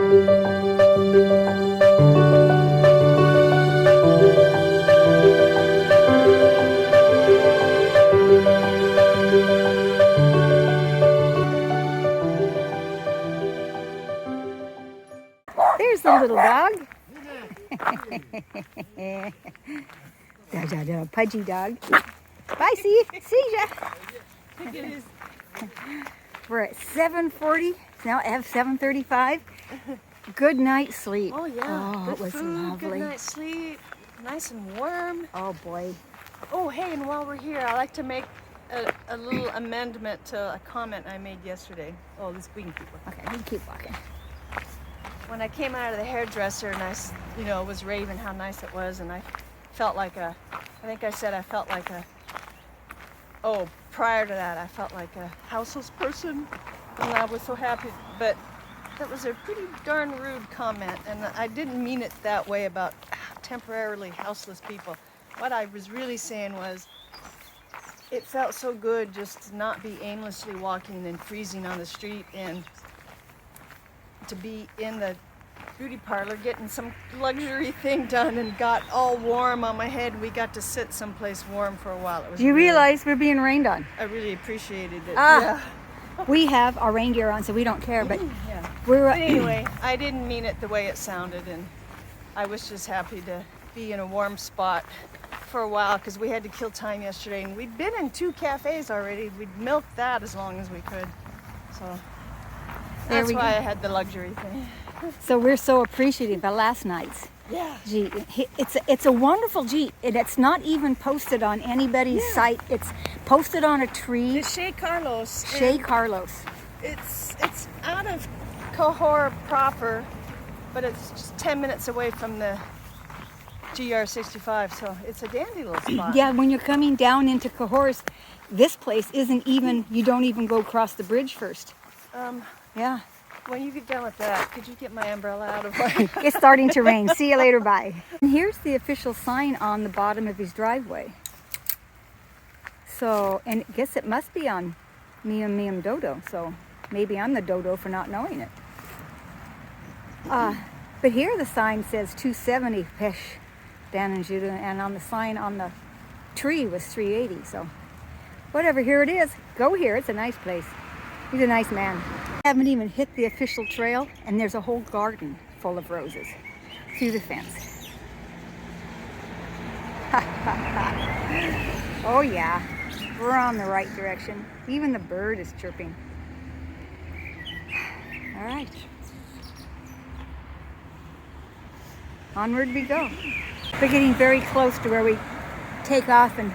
There's the little dog. Pudgy dog. Bye, see ya. We're at 7:40. It's now at 7:35. Good night's sleep. Oh yeah. Oh, Good it was food, lovely. Good night's sleep. Nice and warm. Oh boy. Oh hey, and while we're here, I like to make a little amendment to a comment I made yesterday. Oh, this we can keep walking. Okay, we can keep walking. When I came out of the hairdresser and I was raving how nice it was, and I felt like I think I said I felt like prior to that, I felt like a houseless person, and I was so happy, but that was a pretty darn rude comment, and I didn't mean it that way about temporarily houseless people. What I was really saying was, it felt so good just to not be aimlessly walking and freezing on the street, and to be in the beauty parlor getting some luxury thing done and got all warm on my head. We got to sit someplace warm for a while. It was Do you really, realize we're being rained on? I really appreciated it. Yeah. We have our rain gear on, so we don't care, but Yeah. we're... But anyway, I didn't mean it the way it sounded, and I was just happy to be in a warm spot for a while because we had to kill time yesterday, and we'd been in 2 cafes already. We'd milked that as long as we could. So that's why I had the luxury thing. So we're so appreciative of last night's Jeep. It's a wonderful Jeep, and it's not even posted on anybody's site. It's posted on a tree. It's Chez Carlos. Chez Carlos. It's out of Cahors proper, but it's just 10 minutes away from the GR65, so it's a dandy little spot. Yeah, when you're coming down into Cahors, this place isn't even, you don't even go across the bridge first. Yeah. When you get done with that, could you get my umbrella out of my... It's starting to rain. See you later, bye. And here's the official sign on the bottom of his driveway. So, and I guess it must be on Miam Dodo, so maybe I'm the dodo for not knowing it. But here the sign says 270 Pesh Dan and Judah, and on the sign on the tree was 380, so whatever, here it is. Go here, it's a nice place. He's a nice man. I haven't even hit the official trail, and there's a whole garden full of roses through the fence. Oh yeah, we're on the right direction. Even the bird is chirping. All right. Onward we go. We're getting very close to where we take off, and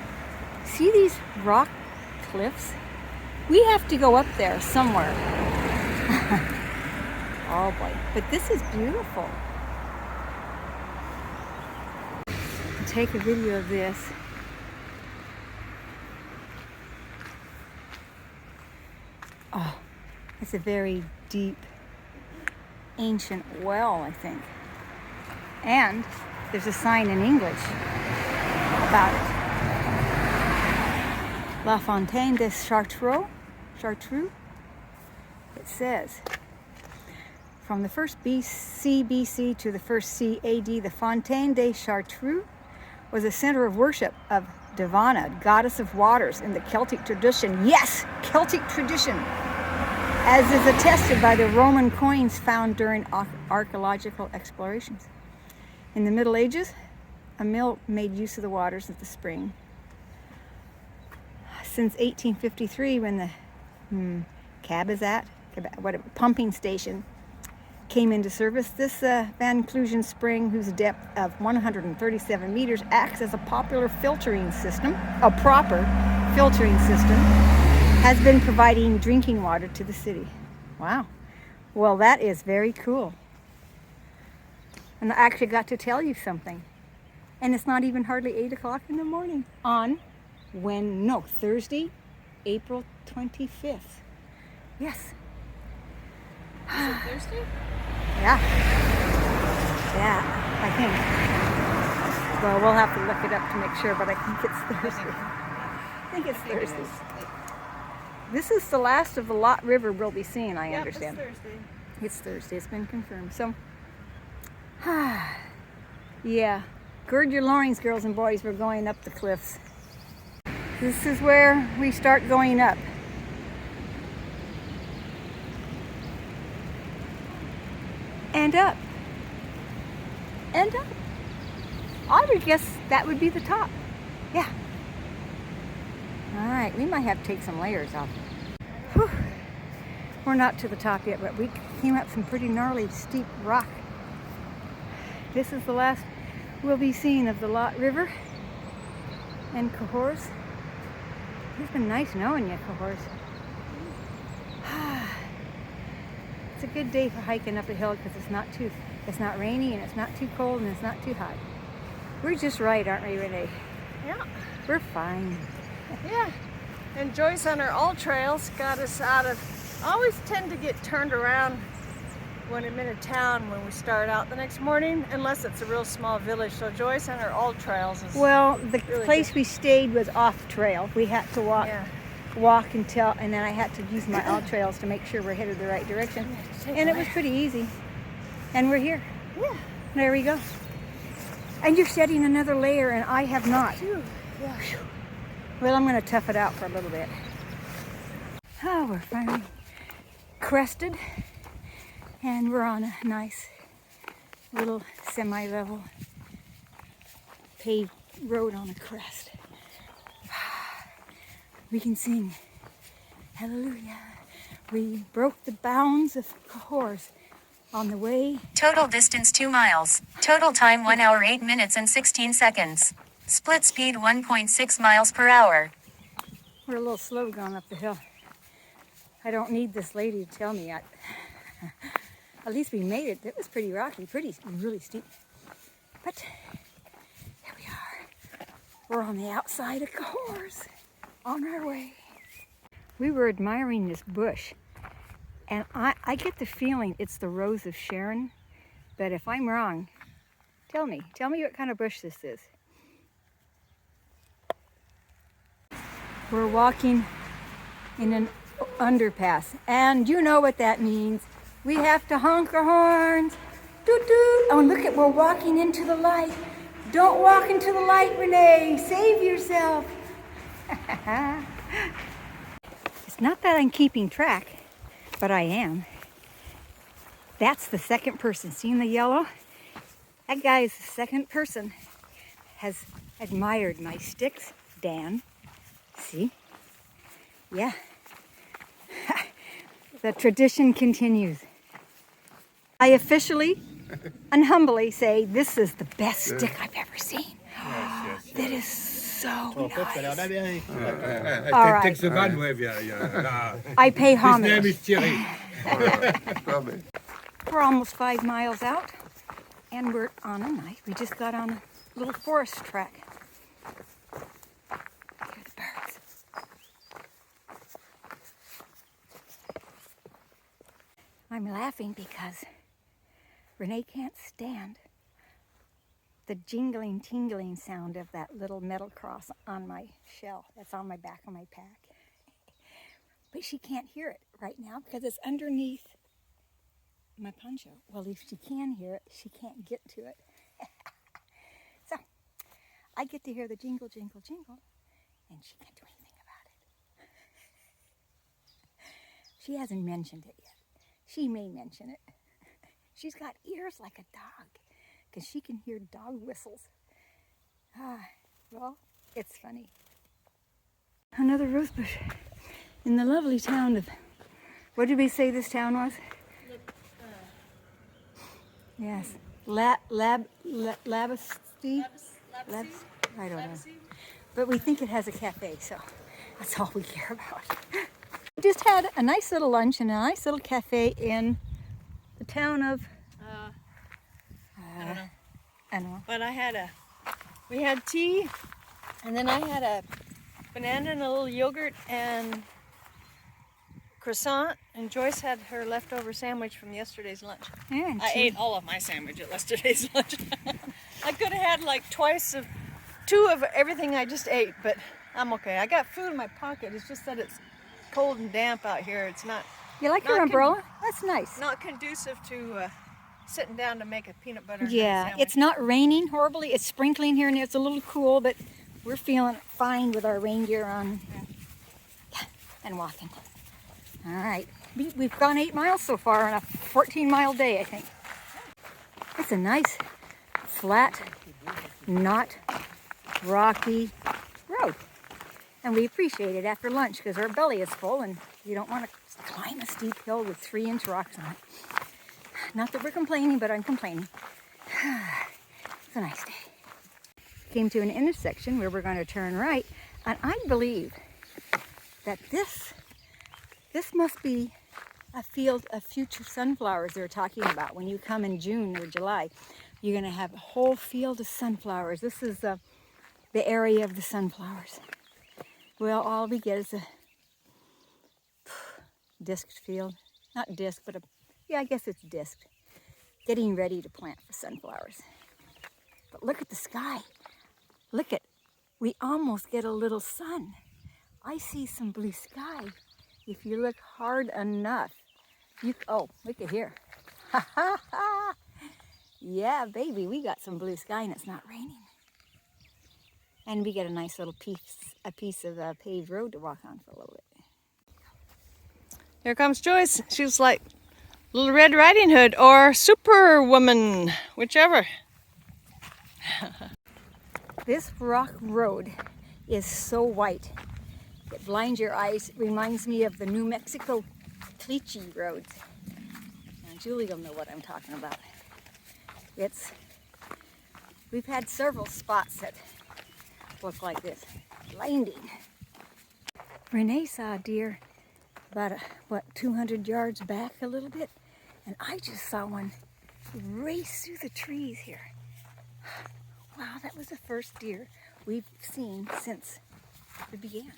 see these rock cliffs? We have to go up there somewhere. Oh boy, but this is beautiful. I'll take a video of this. Oh, it's a very deep, ancient well, I think. And there's a sign in English about it. La Fontaine de Chartreux. It says, from the first BC to the first CAD, the Fontaine de Chartreux was a center of worship of Divana, goddess of waters, in the Celtic tradition. Yes, Celtic tradition, as is attested by the Roman coins found during archaeological explorations. In the Middle Ages, a mill made use of the waters of the spring. Since 1853, when the pumping station came into service, this Van Clusian spring, whose depth of 137 meters, acts as a proper filtering system, has been providing drinking water to the city. Wow. Well, that is very cool. And I actually got to tell you something. And it's not even hardly 8 o'clock in the morning on Thursday, April 25th. Yes. Is it Thursday? Yeah. Yeah, I think. Well, we'll have to look it up to make sure, but I think it's Thursday. I think it's Thursday. This is the last of the Lot River we'll be seeing, I understand. It's Thursday. It's Thursday. It's been confirmed. So, yeah. Gird your loins, girls and boys. We're going up the cliffs. This is where we start going up. And up. And up. I would guess that would be the top. Yeah. All right, we might have to take some layers off. Whew. We're not to the top yet, but we came up some pretty gnarly, steep rock. This is the last we'll be seeing of the Lot River and Cahors. It's been nice knowing you, Cahors. It's a good day for hiking up a hill because it's not rainy and it's not too cold and it's not too hot. We're just right, aren't we, Renee? Yeah. We're fine. Yeah. And Joyce on her all trails got us out of, I always tend to get turned around when I'm in a town when we start out the next morning, unless it's a real small village. So Joyce on her all trails is well, the really place good. we stayed was off trail. We had to walk until, and then I had to use my all trails to make sure we're headed the right direction. And it was pretty easy. And we're here. Yeah. There we go. And you're shedding another layer and I have not. Yeah. Well, I'm going to tough it out for a little bit. Oh, we're finally crested. And we're on a nice little semi-level paved road on a crest. We can sing hallelujah. We broke the bounds of Cahors on the way. Total distance 2 miles. Total time 1 hour 8 minutes and 16 seconds. Split speed 1.6 miles per hour. We're a little slow going up the hill. I don't need this lady to tell me. At least we made it. It was pretty rocky, really steep. But here we are. We're on the outside of Cahors, on our way. We were admiring this bush, and I get the feeling it's the Rose of Sharon, but if I'm wrong, tell me what kind of bush this is. We're walking in an underpass, and you know what that means. We have to honk our horns. Doot doot. Oh, look we're walking into the light. Don't walk into the light, Renee. Save yourself. It's not that I'm keeping track, but I am. That's the second person. Seeing the yellow? That guy is the second person. Has admired my sticks, Dan. See? Yeah. The tradition continues. I officially and humbly say this is the best stick I've ever seen. Yes. That is so nice. All All right. Takes a van, yeah. I pay His name homage. is Thierry. We're almost 5 miles out, and we're on a night. We just got on a little forest track. Hear the birds. I'm laughing because Renee can't stand the jingling, tingling sound of that little metal cross on my shell that's on my back of my pack. But she can't hear it right now because it's underneath my poncho. Well, if she can hear it, she can't get to it. So I get to hear the jingle, jingle, jingle, and she can't do anything about it. She hasn't mentioned it yet. She may mention it. She's got ears like a dog because she can hear dog whistles. Well, it's funny. Another rosebush in the lovely town of, what did we say this town was? Yes, Labastide? I don't know. But we think it has a cafe, so that's all we care about. We just had a nice little lunch in a nice little cafe in the town of, I don't know. But we had tea, and then I had a banana and a little yogurt and croissant, and Joyce had her leftover sandwich from yesterday's lunch. Yeah, and I tea. ate all of my sandwich at yesterday's lunch. I could have had like two of everything I just ate, but I'm okay. I got food in my pocket. It's just that it's cold and damp out here. It's not You like your Not umbrella? That's nice. Not conducive to sitting down to make a peanut butter and Yeah, ham sandwich. it's not raining horribly. It's sprinkling here and there. It's a little cool, but we're feeling fine with our rain gear on. Yeah, and walking. All right. We've gone 8 miles so far on a 14-mile day, I think. It's a nice, flat, not rocky road. And we appreciate it after lunch because our belly is full and you don't want to climb a steep hill with 3-inch rocks on it. Not that we're complaining, but I'm complaining. It's a nice day. Came to an intersection where we're going to turn right, and I believe that this must be a field of future sunflowers they're talking about. When you come in June or July, you're going to have a whole field of sunflowers. This is the area of the sunflowers. Well, all we get is a disked field. Not disc, but yeah, I guess it's disked. Getting ready to plant for sunflowers. But look at the sky. Look at, we almost get a little sun. I see some blue sky. If you look hard enough, oh, look at here. Ha ha ha! Yeah, baby, we got some blue sky and it's not raining. And we get a nice little piece of paved road to walk on for a little bit. Here comes Joyce. She's like Little Red Riding Hood or Superwoman, whichever. This rock road is so white. It blinds your eyes. It reminds me of the New Mexico Cliche roads. And Julie will know what I'm talking about. We've had several spots that look like this. Blinding. Renee saw a deer about, 200 yards back a little bit. And I just saw one race through the trees here. Wow, that was the first deer we've seen since we began.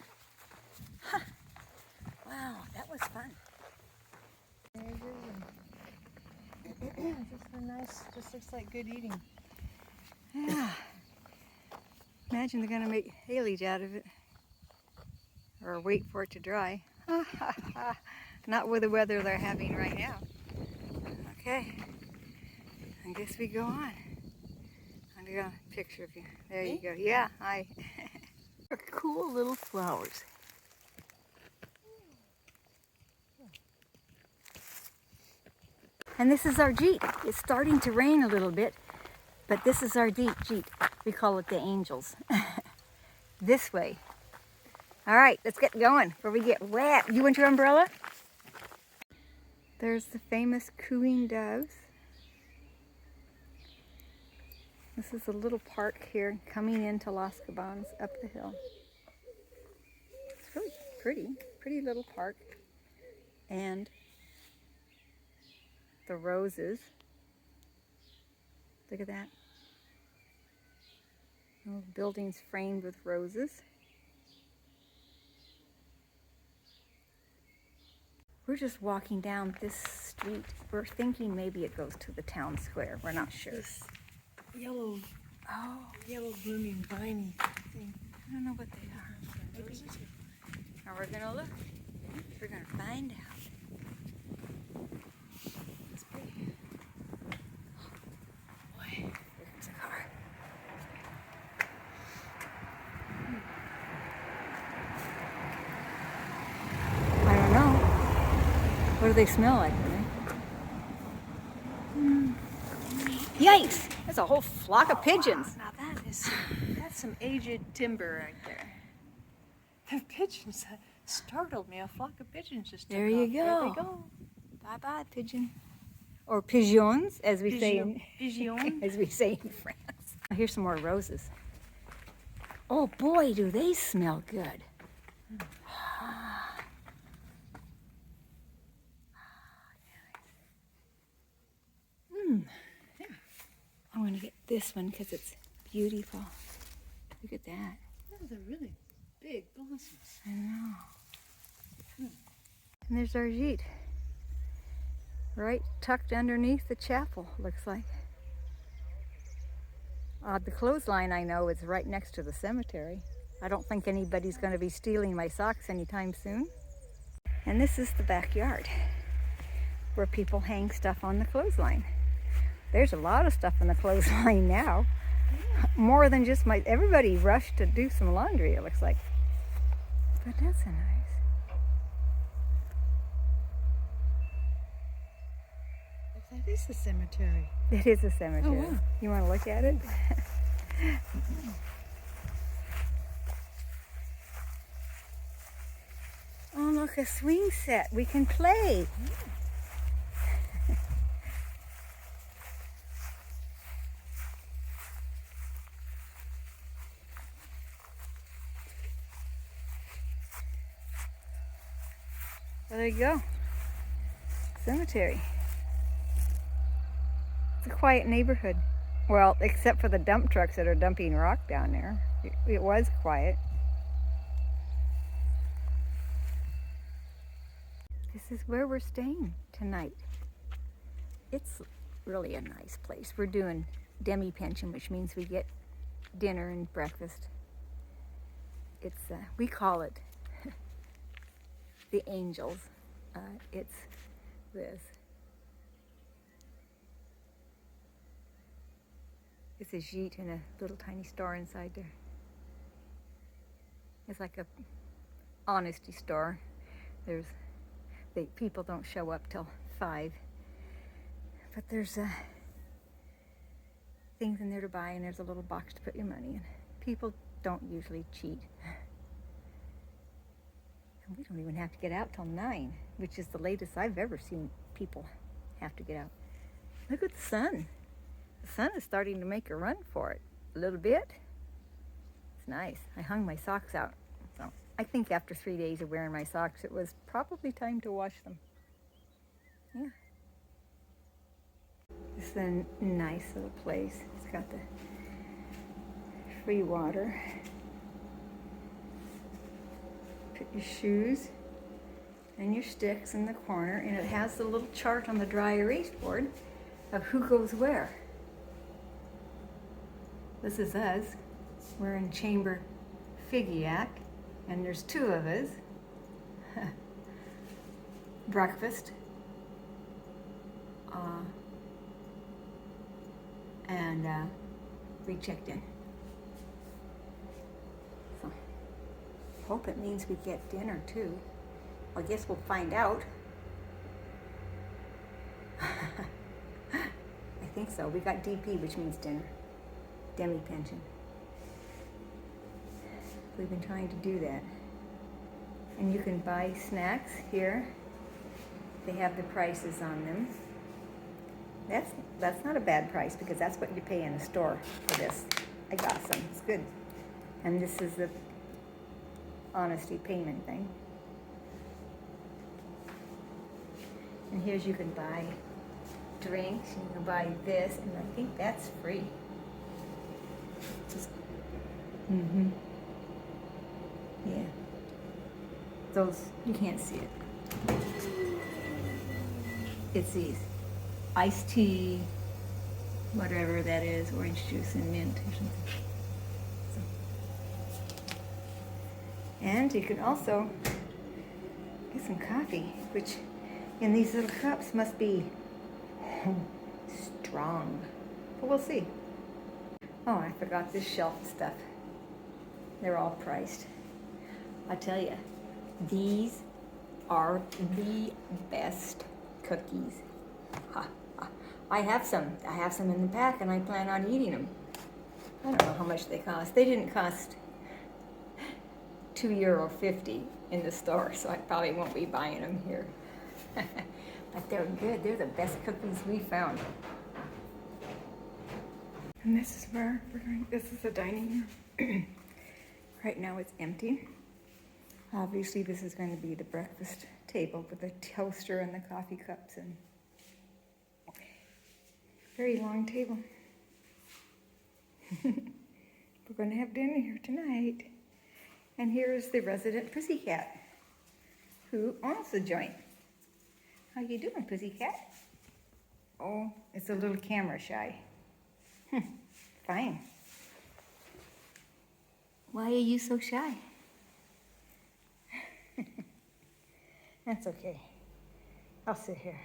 Huh. Wow, that was fun. Just a nice, just looks like good eating. Yeah. Imagine they're gonna make haylage out of it. Or wait for it to dry. Not with the weather they're having right now. Okay, I guess we go on. I'm gonna get a picture of you. There you go. Yeah, hi. Cool little flowers. And this is our Jeep. It's starting to rain a little bit, but this is our Jeep. We call it the Angels. This way. All right, let's get going before we get wet. You want your umbrella? There's the famous cooing doves. This is a little park here coming into Los Cabanos up the hill. It's really pretty little park. And the roses. Look at that. Little buildings framed with roses. We're just walking down this street. We're thinking maybe it goes to the town square. We're not sure. This yellow blooming viney thing. I don't know what they are. Maybe. Now we're gonna look. We're gonna find out. It's pretty. Boy, here comes a car. I don't know. What do they smell like? Yikes! That's a whole flock of pigeons. Now that's some aged timber right there. The pigeons that startled me. A flock of pigeons just took There you off. go. There they go. Bye-bye, pigeon. Or pigeons, as we say in Pigeon. as we say in France. Here's some more roses. Oh boy, do they smell good. I'm gonna get this one because it's beautiful. Look at that. Those are really big blossoms. I know. And there's our Jeet. Right tucked underneath the chapel, looks like. The clothesline, I know, is right next to the cemetery. I don't think anybody's going to be stealing my socks anytime soon. And this is the backyard where people hang stuff on the clothesline. There's a lot of stuff on the clothesline now. More than just everybody rushed to do some laundry, it looks like. But that's a nice. That is the cemetery. It is a cemetery. Oh, wow. You want to look at it? Oh, look, a swing set. We can play. Well, there you go. Cemetery. It's a quiet neighborhood. Well, except for the dump trucks that are dumping rock down there. It was quiet. This is where we're staying tonight. It's really a nice place. We're doing demi-pension, which means we get dinner and breakfast. It's we call it the Angels. It's this. It's a gîte and a little tiny store inside there. It's like a honesty store. People don't show up till 5, but there's things in there to buy, and there's a little box to put your money in. People don't usually cheat. And we don't even have to get out till 9, which is the latest I've ever seen people have to get out. Look at the sun. The sun is starting to make a run for it a little bit. It's nice. I hung my socks out. So I think after 3 days of wearing my socks, it was probably time to wash them. Yeah. This is a nice little place. It's got the free water. Put your shoes and your sticks in the corner, and it has the little chart on the dry erase board of who goes where. This is us. We're in Chamber Figiac, and there's 2 of us. Breakfast. And we checked in. So, hope it means we get dinner too. I guess we'll find out. I think so. We got DP, which means dinner. Demi-pension. We've been trying to do that. And you can buy snacks here. They have the prices on them. That's not a bad price, because that's what you pay in a store for this. I got some. It's good. And this is the honesty payment thing. And here's, you can buy drinks, you can buy this, and I think that's free. Just, yeah. Those, you can't see it. It's these. Iced tea, whatever that is, orange juice and mint or something. So. And you can also get some coffee, which in these little cups must be strong. But we'll see. Oh, I forgot this shelf stuff. They're all priced. I tell you, these are the best cookies. I have some in the pack, and I plan on eating them. I don't know how much they cost. They didn't cost €2.50 in the store, so I probably won't be buying them here. But they're good. They're the best cookies we found. And this is where we're going. This is the dining room. Right now it's empty. Obviously this is going to be the breakfast table with the toaster and the coffee cups and very long table. We're going to have dinner here tonight. And here is the resident pussycat who owns the joint. How you doing, pussycat? Oh, it's a little camera shy. Fine. Why are you so shy? That's okay. I'll sit here.